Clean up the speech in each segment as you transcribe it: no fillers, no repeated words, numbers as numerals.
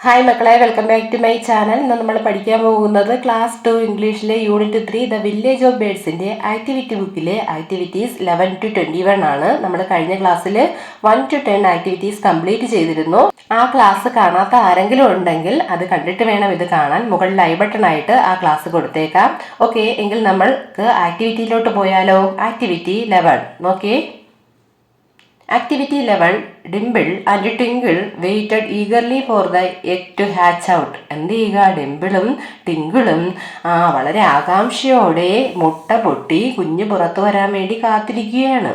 Hi മക്കളെ, welcome back to my channel. ഇന്ന് നമ്മൾ പഠിക്കാൻ പോകുന്നത് ക്ലാസ് 2 ഇംഗ്ലീഷിലെ യൂണിറ്റ് 3 ദ വില്ലേജ് ഓഫ് ബേർഡ്സിൻ്റെ ആക്ടിവിറ്റി ബുക്കിലെ ആക്ടിവിറ്റീസ് 11 to 21 ആണ്. നമ്മൾ കഴിഞ്ഞ ക്ലാസ്സിൽ 1 to 10 ആക്ടിവിറ്റീസ് കംപ്ലീറ്റ് ചെയ്തിരുന്നു. ആ ക്ലാസ് കാണാത്ത ആരെങ്കിലും ഉണ്ടെങ്കിൽ അത് കണ്ടിട്ട് വേണം ഇത് കാണാൻ. മുകളിൽ ഐ ബട്ടൺ ആയിട്ട് ആ ക്ലാസ് കൊടുത്തേക്കാം. ഓക്കെ, എങ്കിൽ നമ്മൾക്ക് ആക്ടിവിറ്റിയിലോട്ട് പോയാലോ. ആക്ടിവിറ്റി 11 നോക്കിയേ. Activity 11. Dimple and Tinkle waited eagerly for the egg to hatch out. എന്ത് ചെയ്യുക? ഡിംപിളും ടിങ്കിളും വളരെ ആകാംക്ഷയോടെ മുട്ട പൊട്ടി കുഞ്ഞ് പുറത്തു വരാൻ വേണ്ടി കാത്തിരിക്കുകയാണ്.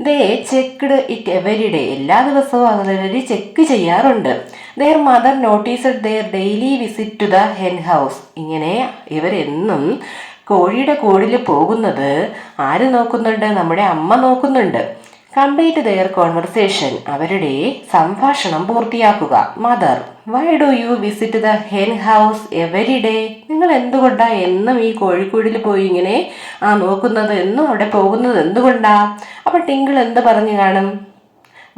They checked it every day. എല്ലാ ദിവസവും അവർ ചെക്ക് ചെയ്യാറുണ്ട്. Their mother noticed their daily visit to the hen house. ഇങ്ങനെ ഇവരെന്നും കോഴിയുടെ കൂടിൽ പോകുന്നത് ആര് നോക്കുന്നുണ്ട്? നമ്മുടെ അമ്മ നോക്കുന്നുണ്ട്. Complete their conversation. അവരുടെ സംഭാഷണം പൂർത്തിയാക്കുക. Mother, why do you visit the hen house every day? നിങ്ങൾ എന്തുകൊണ്ടാ എന്നും ഈ കോഴിക്കൂടിൽ പോയി ഇങ്ങനെ നോക്കുന്നത്, എന്നും അവിടെ പോകുന്നത് എന്തുകൊണ്ടാ? അപ്പൊ ടിങ്കിൾ എന്ത് പറഞ്ഞു കാണും?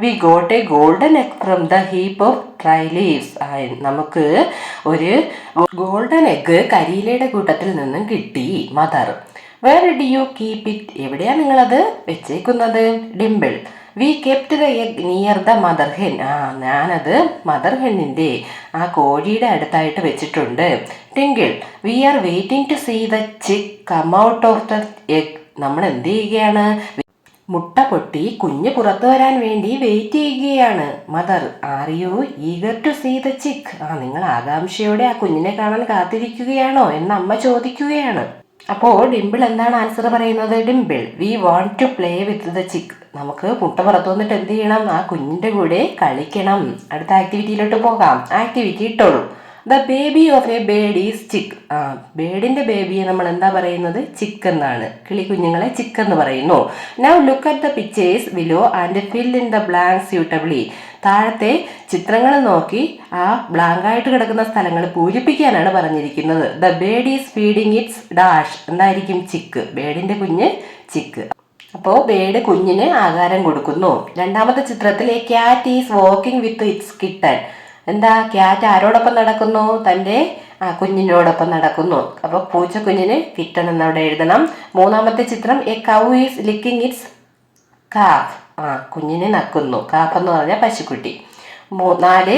We got a golden egg from the heap of dry leaves. നമുക്ക് ഒരു ഗോൾഡൻ എഗ് കരിയിലയുടെ കൂട്ടത്തിൽ നിന്നും കിട്ടി. Mother, where do you keep it? എവിടെയാണ് നിങ്ങളത് വെച്ചേക്കുന്നത്? Dimple, we kept the egg near the mother hen. ഞാനത് മദർ ഹെന്നിൻ്റെ ആ കോഴിയുടെ അടുത്തായിട്ട് വെച്ചിട്ടുണ്ട്. Tinkle, we are waiting to see the chick come out of the egg. നമ്മൾ എന്ത് ചെയ്യുകയാണ്? മുട്ട പൊട്ടി കുഞ്ഞ് പുറത്തു വരാൻ വേണ്ടി വെയിറ്റ് ചെയ്യുകയാണ്. Mother, are you eager to see the chick? നിങ്ങൾ ആകാംക്ഷയോടെ ആ കുഞ്ഞിനെ കാണാൻ കാത്തിരിക്കുകയാണോ എന്ന് അമ്മ ചോദിക്കുകയാണ്. അപ്പോൾ ഡിംപിൾ എന്താണ് ആൻസർ പറയുന്നത്? Dimple, we want to play with the chick. നമുക്ക് മുട്ട പുറത്തു വന്നിട്ട് എന്ത് ചെയ്യണം? ആ കുഞ്ഞിൻ്റെ കൂടെ കളിക്കണം. അടുത്ത ആക്ടിവിറ്റിയിലോട്ട് പോകാം. ആക്ടിവിറ്റി ഇട്ടോളൂ. The baby of a bird is chick. ബേർഡിൻ്റെ ബേബിയെ നമ്മൾ എന്താ പറയുന്നത്? ചിക്ക് എന്നാണ്. കിളി കുഞ്ഞുങ്ങളെ ചിക്ക് എന്ന് പറയുന്നു. Now look at the pictures below and fill in the blank suitably. താഴത്തെ ചിത്രങ്ങൾ നോക്കി ആ ബ്ലാങ്കായിട്ട് കിടക്കുന്ന സ്ഥലങ്ങൾ പൂരിപ്പിക്കാനാണ് പറഞ്ഞിരിക്കുന്നത്. The bird is feeding its dash. എന്തായിരിക്കും? ചിക്ക്. ബേർഡിൻ്റെ കുഞ്ഞ് ചിക്ക്. അപ്പോൾ ബേർഡ് കുഞ്ഞിന് ആഹാരം കൊടുക്കുന്നു. രണ്ടാമത്തെ ചിത്രത്തിൽ a cat is walking with its kitten. എന്താ? ക്യാറ്റ് ആരോടൊപ്പം നടക്കുന്നു? തൻ്റെ കുഞ്ഞിനോടൊപ്പം നടക്കുന്നു. അപ്പോൾ പൂച്ചക്കുഞ്ഞിന് കിട്ടൺ എന്നവിടെ എഴുതണം. മൂന്നാമത്തെ ചിത്രം a cow is licking its calf. കുഞ്ഞിനെ നക്കുന്നു. കാഫ് എന്ന് പറഞ്ഞാൽ പശുക്കുട്ടി. 4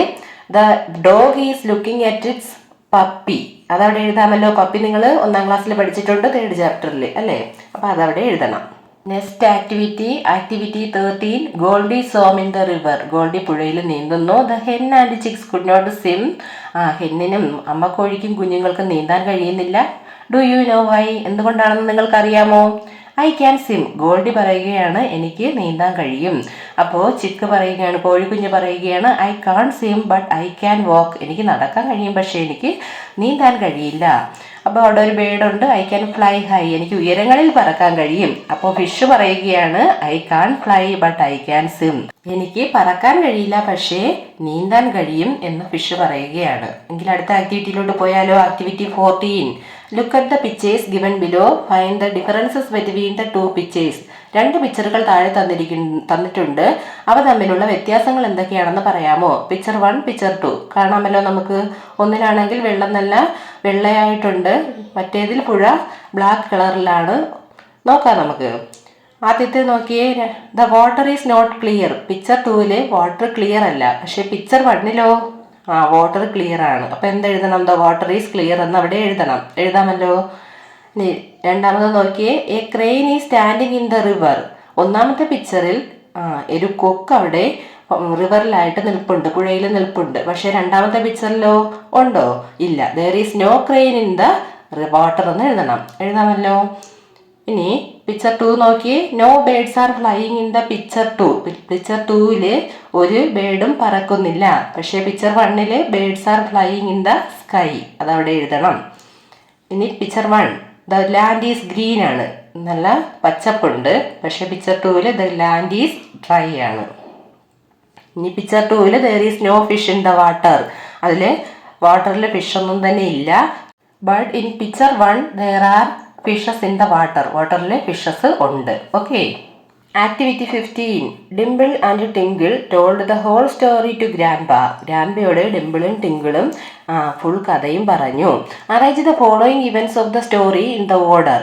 the dog is looking at its puppy. അതവിടെ എഴുതാമല്ലോ. പപ്പി നിങ്ങൾ 1ാം ക്ലാസ്സിൽ പഠിച്ചിട്ടുണ്ട്, 3rd ചാപ്റ്ററിൽ അല്ലേ? അപ്പോൾ അതവിടെ എഴുതണം. Next activity 13. Goldie swam in the river. Goldie പുഴയിൽ നീന്തുന്നു. The hen and chicks could not swim. ഹെന്നിനും അമ്മക്കോഴിക്കും കുഞ്ഞുങ്ങൾക്കും നീന്താൻ കഴിയുന്നില്ല. Do you know why? എന്തുകൊണ്ടാണെന്ന് നിങ്ങൾക്കറിയാമോ? I can swim. ഗോൾഡി പറയുകയാണ് എനിക്ക് നീന്താൻ കഴിയും. അപ്പോൾ ചിക്ക് പറയുകയാണ്, കോഴിക്കുഞ്ഞ് പറയുകയാണ് I can't swim but I can walk. എനിക്ക് നടക്കാൻ കഴിയും, പക്ഷേ എനിക്ക് നീന്താൻ കഴിയില്ല. അപ്പോൾ അവിടെ ഒരു ബേർഡുണ്ട്, ഐ ക്യാൻ ഫ്ലൈ ഹൈ. എനിക്ക് ഉയരങ്ങളിൽ പറക്കാൻ കഴിയും. അപ്പോൾ ഫിഷ് പറയുകയാണ് I can't fly but I can swim. എനിക്ക് പറക്കാൻ കഴിയില്ല, പക്ഷേ നീന്താൻ കഴിയും എന്ന് ഫിഷ് പറയുകയാണ്. എങ്കിൽ അടുത്ത ആക്ടിവിറ്റിയിലോട്ട് പോയാലോ. Activity 14. Look at the pictures given below. Find the differences between the 2 pictures. 2 പിക്ചറുകൾ താഴെ തന്നിട്ടുണ്ട്. അവ തമ്മിലുള്ള വ്യത്യാസങ്ങൾ എന്തൊക്കെയാണെന്ന് പറയാമോ? പിക്ചർ 1, പിക്ചർ 2 കാണാമല്ലോ നമുക്ക്. ഒന്നിലാണെങ്കിൽ വെള്ളം നല്ല വെള്ളയായിട്ടുണ്ട്, മറ്റേതിൽ പുഴ ബ്ലാക്ക് കളറിലാണ്. നോക്കാം നമുക്ക്. ആദ്യത്തെ നോക്കിയേ. The water is not clear. Picture 2 water clear അല്ല, പക്ഷെ പിക്ചർ 1 വാട്ടർ ക്ലിയർ ആണ്. അപ്പം എന്തെഴുതണം? ദ വാട്ടർ ഈസ് ക്ലിയർ എന്ന് അവിടെ എഴുതാമല്ലോ. ഇനി രണ്ടാമത് നോക്കിയേ. A crane is standing in the river. ഒന്നാമത്തെ പിക്ചറിൽ ഒരു കൊക്ക് അവിടെ റിവറിലായിട്ട് നിൽപ്പുണ്ട്, പുഴയിൽ നിൽപ്പുണ്ട്. പക്ഷെ രണ്ടാമത്തെ പിക്ചറിലോ ഉണ്ടോ? ഇല്ല. There is no crane in the water എന്ന് എഴുതാമല്ലോ. ഇനി പിക്ചർ 2 നോക്കിയേ. No birds are flying in the picture 2. Picture 2 ഒരു ബേർഡും പറക്കുന്നില്ല, പക്ഷേ picture 1 birds are flying in the sky. അതവിടെ എഴുതണം. ഇനി picture 1 the land is green ആണ്, നല്ല പച്ചപ്പുണ്ട്. പക്ഷേ picture 2 the land is dry ആണ്. ഇനി picture 2 there is no fish in the water. അതിൽ വാട്ടറിൽ ഫിഷൊന്നും തന്നെ ഇല്ല. But in picture 1 there are fishes in the water. വാട്ടറിൽ ഫിഷസ് ഉണ്ട്. Okay. Activity 15. Dimple and Tinkle told the whole story to grandpa. ഗ്രാൻഡ്പയോട് ഡിംപിളും ടിങ്കിളും ഫുൾ കഥയും പറഞ്ഞു. Arrange the following events of the story in the order.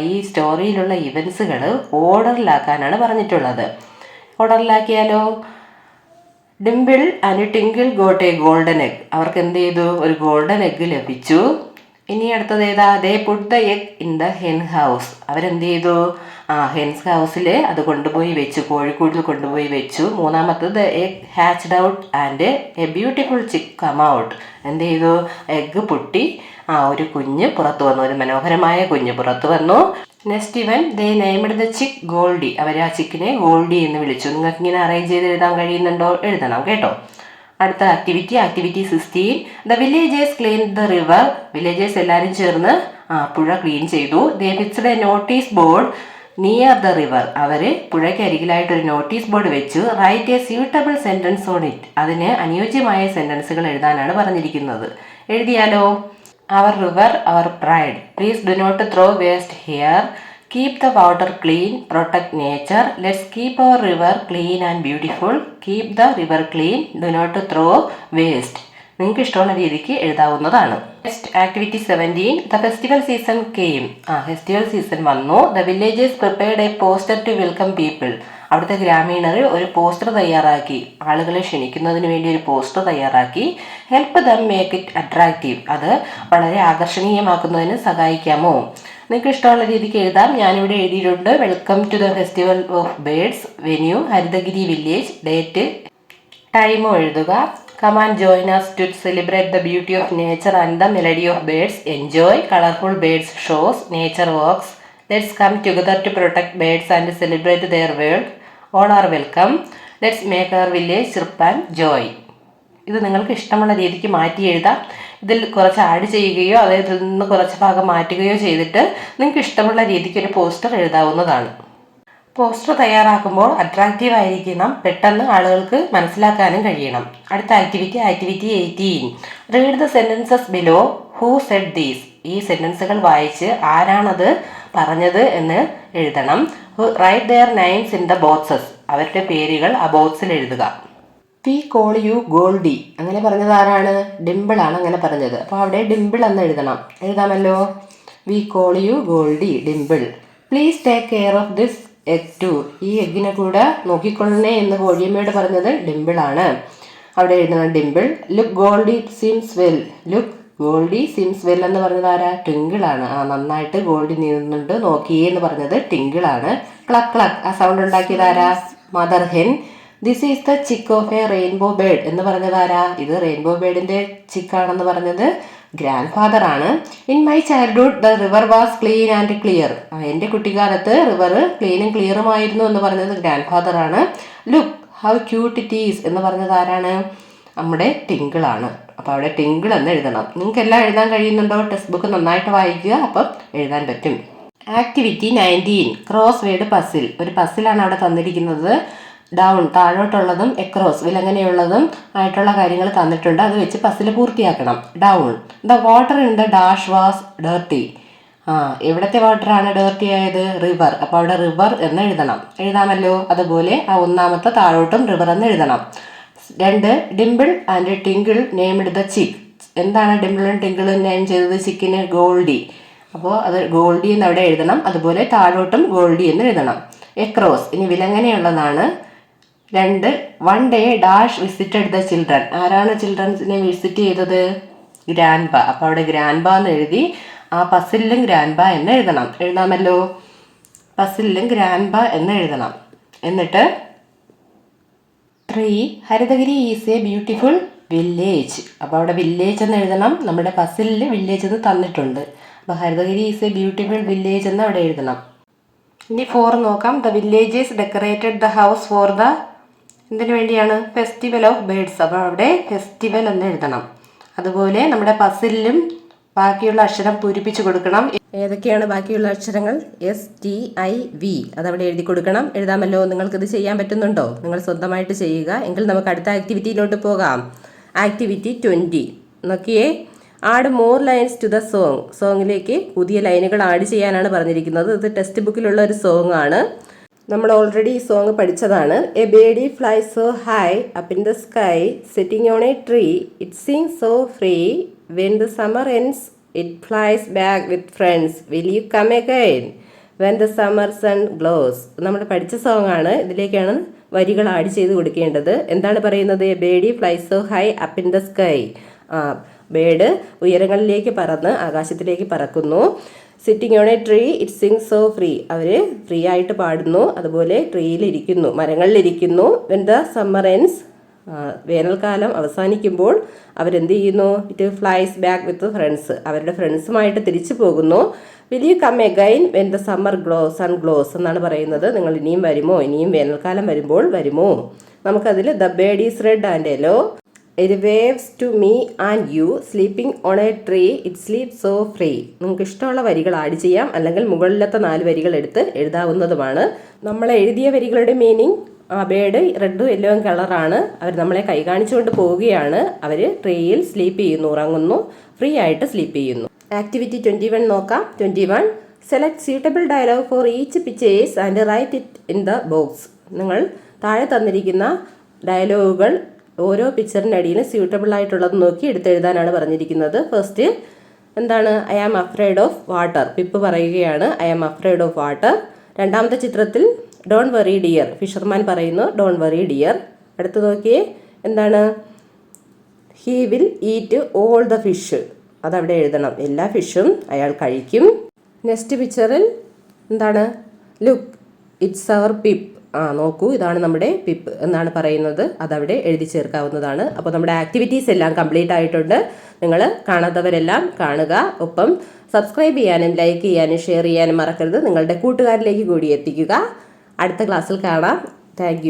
ഈ സ്റ്റോറിയിലുള്ള ഇവൻറ്റ്സുകൾ ഓർഡറിലാക്കാനാണ് പറഞ്ഞിട്ടുള്ളത്. ഓർഡറിലാക്കിയാലോ? Dimple and Tinkle got a golden egg. അവർക്ക് എന്ത് ചെയ്തു? ഒരു ഗോൾഡൻ എഗ് ലഭിച്ചു. ഇനി അടുത്തത് ഏതാ? They put the egg in the hen house. അവരെന്ത് ചെയ്തു? ഹെൻസ് ഹൗസിൽ അത് കൊണ്ടുപോയി വെച്ചു, കോഴിക്കൂടിൽ കൊണ്ടുപോയി വെച്ചു. മൂന്നാമത്തത് the egg hatched out and a beautiful chick come out. എന്ത് ചെയ്തു? എഗ്ഗ് പൊട്ടി ഒരു കുഞ്ഞ് പുറത്തു വന്നു, ഒരു മനോഹരമായ കുഞ്ഞ് പുറത്തു വന്നു. നെക്സ്റ്റ് ഇവൻ ദേ നെയ്മഡ് ദ ചിക്ക് ഗോൾഡി. അവർ ആ ചിക്കിനെ ഗോൾഡി എന്ന് വിളിച്ചു. നിങ്ങൾക്ക് ഇങ്ങനെ അറേഞ്ച് ചെയ്ത് എഴുതാൻ കഴിയുന്നുണ്ടോ? എഴുതണം കേട്ടോ. അടുത്ത activity 16. The villagers clean the river. Villagers എല്ലാവരും ചേർന്ന് പുഴ ക്ലീൻ ചെയ്തു. They fixed a notice board near the river. അവർ പുഴയ്ക്ക് അരികിലായിട്ട് ഒരു നോട്ടീസ് ബോർഡ് വെച്ചു. Write a suitable sentence on it. അതിന് അനുയോജ്യമായ സെന്റൻസുകൾ എഴുതാനാണ് പറഞ്ഞിരിക്കുന്നത്. എഴുതിയാലോ? Our river our pride. Please do not throw waste here. Keep the water clean. Protect nature. Let's keep our river clean and beautiful. Keep the river clean. Do not throw waste. നിങ്ങൾക്ക് ഇഷ്ടമുള്ള രീതിക്ക് എഴുതാവുന്നതാണ്. Next activity 17. The festival season came. Festival season വന്നു. The villagers prepared a poster to welcome people. അവിടുത്തെ ഗ്രാമീണർ ഒരു poster തയ്യാറാക്കി, ആളുകളെ ക്ഷണിക്കുന്നതിന് വേണ്ടി ഒരു പോസ്റ്റർ തയ്യാറാക്കി. Help them make it attractive. അത് വളരെ ആകർഷണീയമാക്കുന്നതിന് സഹായിക്കാമോ? നിങ്ങൾക്ക് ഇഷ്ടമുള്ള രീതിക്ക് എഴുതാം. ഞാനിവിടെ എഴുതിയിട്ടുണ്ട്. Welcome to the festival of birds. Venue Harithagiri village. Date ടൈമും എഴുതുക. Come and join us to celebrate the beauty of nature and the melody of birds. Enjoy colorful birds shows, nature walks. Let's come together to protect birds and celebrate their world. All are welcome. Let's make our village chirp and joy. ഇത് നിങ്ങൾക്ക് ഇഷ്ടമുള്ള രീതിക്ക് മാറ്റി എഴുതാം. ഇതിൽ കുറച്ച് add ചെയ്യുകയോ അതായത് ഇതിൽ നിന്ന് കുറച്ച് ഭാഗം മാറ്റുകയോ ചെയ്തിട്ട് നിങ്ങൾക്ക് ഇഷ്ടമുള്ള രീതിക്ക് ഒരു പോസ്റ്റർ എഴുതാവുന്നതാണ്. പോസ്റ്റർ തയ്യാറാക്കുമ്പോൾ അട്രാക്റ്റീവ് ആയിരിക്കണം, പെട്ടെന്ന് ആളുകൾക്ക് മനസ്സിലാക്കാനും കഴിയണം. അടുത്ത activity 18. Read the sentences below. Who said these. ഈ സെന്റൻസുകൾ വായിച്ച് ആരാണത് പറഞ്ഞത് എന്ന് എഴുതണം. Write their names in the boxes. അവരുടെ പേരുകൾ ആ ബോക്സിൽ എഴുതുക. We call you Goldie. അങ്ങനെ പറഞ്ഞത് ആരാണ്? ഡിംപിൾ ആണ് അങ്ങനെ പറഞ്ഞത്. അപ്പോൾ അവിടെ ഡിംപിൾ എന്ന് എഴുതണം. എഴുതാമല്ലോ. We call you Goldie, Dimple. Please take care of this egg too. ഈ എഗ്ഗിനെ കൂടെ നോക്കിക്കൊള്ളണേ എന്ന് കോഴിയമ്മയോട് പറഞ്ഞത് ഡിംപിൾ ആണ്. അവിടെ എഴുതണം Dimple. Look Goldie swims well. Look Goldie swims well എന്ന് പറഞ്ഞത് ആരാ? ടിങ്കിൾ ആണ്. നന്നായിട്ട് ഗോൾഡി നീങ്ങുന്നുണ്ട് നോക്കിയേ എന്ന് പറഞ്ഞത് ടിങ്കിൾ ആണ്. ക്ലക്ക് ക്ലക്ക് ആ സൗണ്ട് ഉണ്ടാക്കിയത് ആരാ? Mother hen. This is the chick of A rainbow bird എന്ന് പറഞ്ഞത് ആരാ? ഇത് റെയിൻബോ ബേർഡിന്റെ ചിക്കാണെന്ന് പറഞ്ഞത് ഗ്രാൻഡ് ഫാദർ ആണ്. In my childhood the river was clean and clear. എൻ്റെ കുട്ടിക്കാലത്ത് റിവർ ക്ലീനും ക്ലിയറുമായിരുന്നു എന്ന് പറഞ്ഞത് ഗ്രാൻഡ് ഫാദർ ആണ്. Look how cute it is എന്ന് പറഞ്ഞത് ആരാണ്? നമ്മുടെ ടിങ്കിൾ ആണ്. അപ്പോൾ അവിടെ ടിങ്കിൾ എന്ന് എഴുതണം. നിങ്ങൾക്ക് എല്ലാം എഴുതാൻ കഴിയുന്നുണ്ടോ? ടെക്സ്റ്റ് ബുക്ക് നന്നായിട്ട് വായിക്കുക, അപ്പം എഴുതാൻ പറ്റും. ആക്ടിവിറ്റി 19. Cross word puzzle. ഒരു പസിലാണ് അവിടെ തന്നിരിക്കുന്നത്. ഡൗൺ താഴോട്ടുള്ളതും എക്രോസ് വിലങ്ങനെയുള്ളതും ആയിട്ടുള്ള കാര്യങ്ങൾ തന്നിട്ടുണ്ട്. അത് വെച്ച് പസിൽ പൂർത്തിയാക്കണം. Down the water in the dash was dirty. എവിടത്തെ വാട്ടറാണ് ഡേർട്ടി ആയത്? റിവർ. അപ്പോൾ അവിടെ റിവർ എന്ന് എഴുതണം. എഴുതാമല്ലോ. അതുപോലെ ആ ഒന്നാമത്തെ താഴോട്ടും റിവർ എന്ന് എഴുതണം. 2. Dimple and Tinkle named the chick. എന്താണ് ഡിംപിളും ടിങ്കിളും നെയിം ചെയ്തത്? ചിക്കിന് ഗോൾഡി. അപ്പോൾ അത് ഗോൾഡി എന്ന് അവിടെ എഴുതണം. അതുപോലെ താഴോട്ടും ഗോൾഡി എന്ന് എഴുതണം. എക്രോസ് ഇനി വിലങ്ങനെയുള്ളതാണ്. 2. One day dash visited the children. ആരാണ് ചിൽഡ്രൻസിനെ വിസിറ്റ് ചെയ്തത്? ഗ്രാൻഡ് പാ. അപ്പോൾ അവിടെ ഗ്രാൻഡ് പാ എന്ന് എഴുതി ആ പസിലും ഗ്രാൻഡ് പാ എന്ന് എഴുതണം. എഴുതാമല്ലോ. പസിലും ഗ്രാൻഡ് പാ എന്ന് എഴുതണം. എന്നിട്ട് 3. ഹരിതഗിരി ഈസ് എ ബ്യൂട്ടിഫുൾ വില്ലേജ്. അപ്പോൾ അവിടെ വില്ലേജ് എന്ന് എഴുതണം. നമ്മുടെ പസിലിൽ വില്ലേജ് എന്ന് തന്നിട്ടുണ്ട്. അപ്പോൾ ഹരിതഗിരി ഈസ് എ ബ്യൂട്ടിഫുൾ വില്ലേജ് എന്ന് അവിടെ എഴുതണം. ഇനി 4 നോക്കാം. The villagers decorated the house for the എന്തിനു വേണ്ടിയാണ്? Festival of birds. അപ്പോൾ അവിടെ ഫെസ്റ്റിവൽ എന്ന് എഴുതണം. അതുപോലെ നമ്മുടെ പസിലും ബാക്കിയുള്ള അക്ഷരം പൂരിപ്പിച്ച് കൊടുക്കണം. ഏതൊക്കെയാണ് ബാക്കിയുള്ള അക്ഷരങ്ങൾ? STIV. അതവിടെ എഴുതി കൊടുക്കണം. എഴുതാമല്ലോ. നിങ്ങൾക്കിത് ചെയ്യാൻ പറ്റുന്നുണ്ടോ? നിങ്ങൾ സ്വന്തമായിട്ട് ചെയ്യുക. എങ്കിൽ നമുക്ക് അടുത്ത ആക്ടിവിറ്റിയിലോട്ട് പോകാം. ആക്ടിവിറ്റി 20 നോക്കിയേ. Add more lines to the song. സോങ്ങിലേക്ക് പുതിയ ലൈനുകൾ ആഡ് ചെയ്യാനാണ് പറഞ്ഞിരിക്കുന്നത്. ഇത് ടെക്സ്റ്റ് ബുക്കിലുള്ള ഒരു സോങ് ആണ്. നമ്മൾ ഓൾറെഡി ഈ സോങ് പഠിച്ചതാണ്. A birdie fly so high up in the sky sitting on a tree it sings so free when the summer ends it flies back with friends will you come again when the summer sun glows. നമ്മൾ പഠിച്ച song ആണ്. ഇതിലേക്കാണ് വരികൾ add ചെയ്ത് കൊടുക്കേണ്ടത്. എന്താണ് പറയുന്നത്? A birdie fly so high up in the sky. Bird ഉയരങ്ങളിലേക്ക് പറന്ന് ആകാശത്തിലേക്ക് പറക്കുന്നു. Sitting on a tree it sings so free. അവർ ഫ്രീ ആയിട്ട് പാടുന്നു. അതുപോലെ ട്രീയിലിരിക്കുന്നു, മരങ്ങളിലിരിക്കുന്നു. വെൻ ദ സമ്മർ എൻഡ്സ്, വേനൽക്കാലം അവസാനിക്കുമ്പോൾ അവരെന്ത് ചെയ്യുന്നു? It flies back with friends, അവരുടെ ഫ്രണ്ട്സുമായിട്ട് തിരിച്ചു പോകുന്നു. Will you come again when the summer sun glows എന്നാണ് പറയുന്നത്. നിങ്ങൾ ഇനിയും വരുമോ? ഇനിയും വേനൽക്കാലം വരുമ്പോൾ വരുമോ? നമുക്കതിൽ the bird is red and yellow, it waves to me and you sleeping on a tree it sleep so free. നിങ്ങൾക്ക് ഇഷ്ടമുള്ള വരികൾ ആഡ് ചെയ്യാം, അല്ലെങ്കിൽ മുകളിലത്തെ 4 വരികൾ എടുത്ത് എഴുതാവുന്നതുമാണ്. നമ്മൾ എഴുതിയ വരികളുടെ മീനിങ്, ആ ബേർഡ് റെഡും യെല്ലോയും കളറാണ്. അവർ നമ്മളെ കൈ കാണിച്ചുകൊണ്ട് പോവുകയാണ്. അവർ ട്രീയിൽ സ്ലീപ്പ് ചെയ്യുന്നു, ഉറങ്ങുന്നു, ഫ്രീ ആയിട്ട് സ്ലീപ്പ് ചെയ്യുന്നു. ആക്ടിവിറ്റി 21 നോക്കാം. 21 select suitable dialogue for each pictures and write it in the box. നിങ്ങൾ താഴെ തന്നിരിക്കുന്ന ഡയലോഗുകൾ ഓരോ പിക്ചറിൻ്റെ അടിയിൽ സ്യൂട്ടബിൾ ആയിട്ടുള്ളത് നോക്കി എടുത്തെഴുതാനാണ് പറഞ്ഞിരിക്കുന്നത്. ഫസ്റ്റ് എന്താണ്? I am afraid of water. Pip പറയുകയാണ് I am afraid of water. രണ്ടാമത്തെ ചിത്രത്തിൽ ഡോണ്ട് വറി ഡിയർ, ഫിഷർമാൻ പറയുന്നു ഡോണ്ട് വറി ഡിയർ. അടുത്ത് നോക്കിയേ, എന്താണ്? He will eat all the fish. അതവിടെ എഴുതണം, എല്ലാ ഫിഷും അയാൾ കഴിക്കും. നെക്സ്റ്റ് പിക്ചറിൽ എന്താണ്? Look it's our Pip. നോക്കൂ, ഇതാണ് നമ്മുടെ പിപ്പ് എന്നാണ് പറയുന്നത്. അതവിടെ എഴുതി ചേർക്കാവുന്നതാണ്. അപ്പോൾ നമ്മുടെ ആക്ടിവിറ്റീസ് എല്ലാം കംപ്ലീറ്റ് ആയിട്ടുണ്ട്. നിങ്ങൾ കാണാത്തവരെല്ലാം കാണുക. ഒപ്പം സബ്സ്ക്രൈബ് ചെയ്യാനും ലൈക്ക് ചെയ്യാനും ഷെയർ ചെയ്യാനും മറക്കരുത്. നിങ്ങളുടെ കൂട്ടുകാരിലേക്ക് കൂടി എത്തിക്കുക. അടുത്ത ക്ലാസ്സിൽ കാണാം. താങ്ക്